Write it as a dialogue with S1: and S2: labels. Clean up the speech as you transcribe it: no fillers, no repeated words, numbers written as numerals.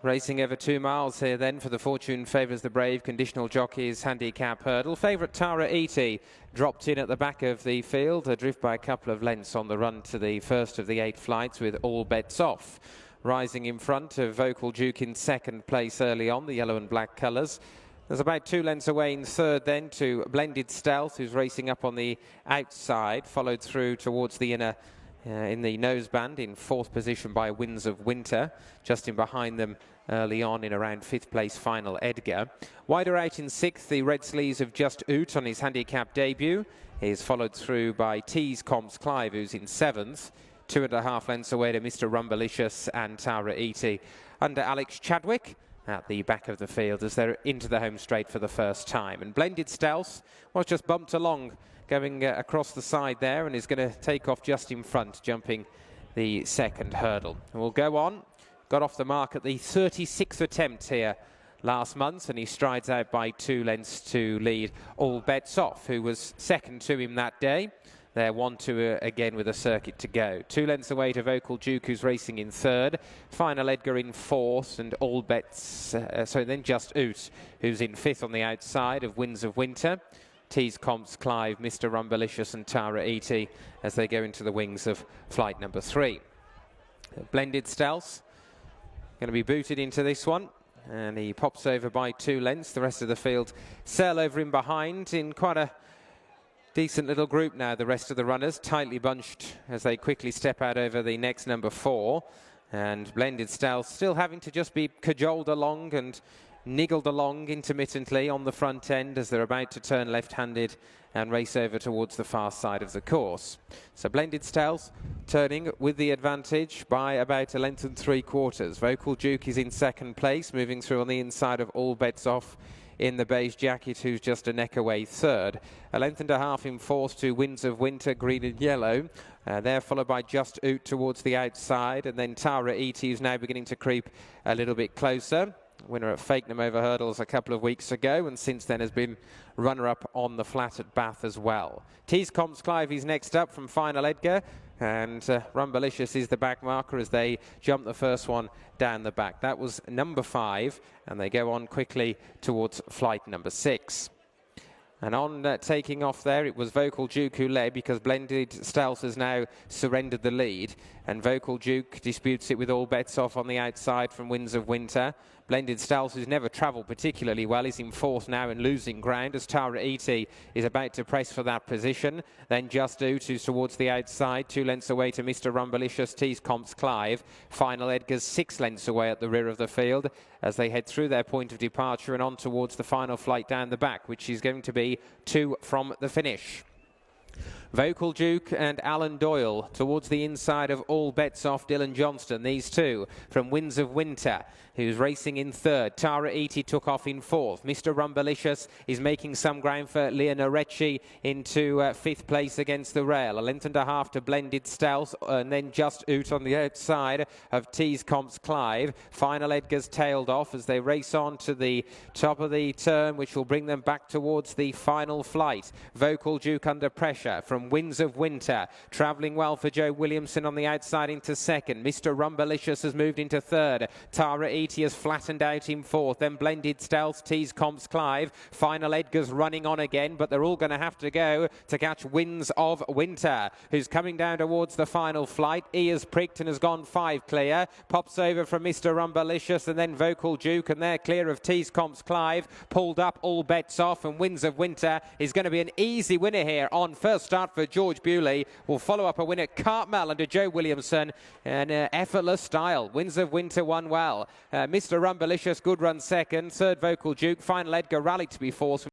S1: Racing over 2 miles here then for the Fortune Favours the Brave conditional jockeys handicap hurdle. Favourite Tara Iti dropped in at the back of the field, adrift by a couple of lengths on the run to the first of the 8 flights with All Bets Off. Rising in front of Vocal Duke in second place early on, the yellow and black colours. There's about 2 lengths away in third then to Blended Stealth, who's racing up on the outside, followed through towards the inner in the noseband in 4th position by Winds of Winter. Just in behind them early on in around 5th place final Edgar. Wider out in 6th, the red sleeves of Just Oot on his handicap debut. He's followed through by Tees Comps Clive, who's in 7th. 2.5 lengths away to Mr. Rumbalicious and Tara Iti under Alex Chadwick at the back of the field as they're into the home straight for the first time. And Blended Stealth was just bumped along going across the side there and is going to take off just in front, jumping the second hurdle. And we'll go on. Got off the mark at the 36th attempt here last month, and he strides out by 2 lengths to lead All Bets Off, who was second to him that day. They're 1-2 again with a circuit to go. 2 lengths away to Vocal Duke, who's racing in third. Final Edgar in 4th, and All Bets, then Just Oot, who's in 5th on the outside of Winds of Winter. Tees Comps Clive, Mr. Rumbalicious and Tara Iti as they go into the wings of flight number 3. Blended Stealth going to be booted into this one, and he pops over by 2 lengths. The rest of the field sail over him behind in quite a decent little group now. The rest of the runners tightly bunched as they quickly step out over the next number 4. And Blended Stealth still having to just be cajoled along and niggled along intermittently on the front end as they're about to turn left-handed and race over towards the far side of the course. So Blended Stealth turning with the advantage by about 1 3/4 lengths. Vocal Duke is in second place, moving through on the inside of All Bets Off in the beige jacket, who's just a neck away third. 1.5 lengths in 4th to Winds of Winter, green and yellow. They're followed by Just Oot towards the outside, and then Tara Iti is now beginning to creep a little bit closer. Winner at Fakenham over hurdles a couple of weeks ago, and since then has been runner-up on the flat at Bath as well. Tees Comps Clive is next up from Final Edgar, and Rumbalicious is the back marker as they jump the first one down the back. That was number 5, and they go on quickly towards flight number 6. And on taking off there, it was Vocal Duke who led, because Blended Stealth has now surrendered the lead. And Vocal Duke disputes it with All Bets Off on the outside from Winds of Winter. Blended Stealth, who's never travelled particularly well, is in 4th now and losing ground as Tara Iti is about to press for that position. Then Just Oot, who's towards the outside, 2 lengths away to Mr. Rumbalicious, Tees Comps Clive. Final Edgar's 6 lengths away at the rear of the field as they head through their point of departure and on towards the final flight down the back, which is going to be 2 from the finish. Vocal Duke and Alan Doyle towards the inside of All Bets Off, Dylan Johnston. These two from Winds of Winter, who's racing in third. Tara Iti took off in 4th. Mr. Rumbalicious is making some ground for Leonorecci into 5th place against the rail. 1.5 lengths to Blended Stealth, and then Just Oot on the outside of Tees Comps Clive. Final Edgar's tailed off as they race on to the top of the turn, which will bring them back towards the final flight. Vocal Duke under pressure from Winds of Winter, travelling well for Joe Williamson on the outside into second. Mr. Rumbalicious has moved into third. Tara Iti has flattened out in 4th. Then Blended Stealth, Tees Comps Clive. Final Edgar's running on again, but they're all going to have to go to catch Winds of Winter, who's coming down towards the final flight. He has pricked and has gone 5 clear. Pops over from Mr. Rumbalicious and then Vocal Duke, and they're clear of Tees Comps Clive. Pulled up All Bets Off, and Winds of Winter is going to be an easy winner here on first start for George Bewley. Will follow up a win at Cartmel under Joe Williamson in effortless style. Winds of Winter won well. Mr. Rumbalicious, good run second. Third, Vocal Duke. Final Edgar rallied to be 4th.